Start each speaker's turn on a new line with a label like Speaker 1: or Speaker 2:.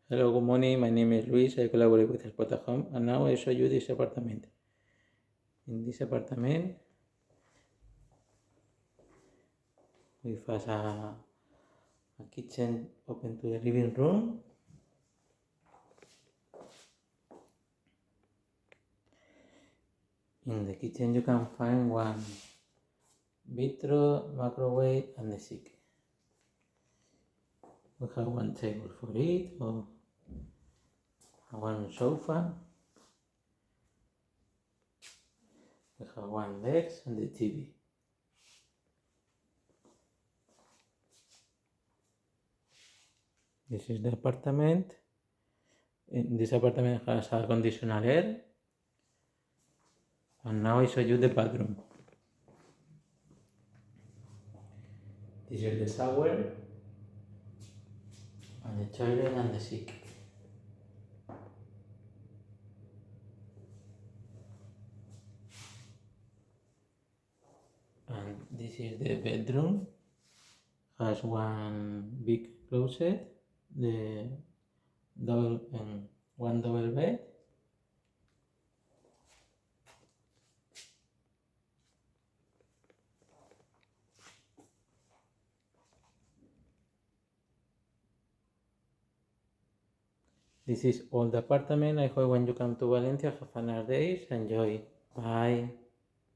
Speaker 1: Hello, good morning. My name is Luis. I collaborate with Spota Home, and now I show you this apartment. In this apartment, we have a kitchen open to the living room. In the kitchen, you can find one vitro, microwave, and the sink. We have one table for it, or one sofa. We have one desk and the TV. This is the apartment. This apartment has a conditional air. And now I show you the bathroom. This is the shower, and the toilet and the sink. And this is the bedroom. Has one big closet, the double and one double bed. This is all the apartment. I hope when you come to Valencia, have a nice day. Enjoy. Bye.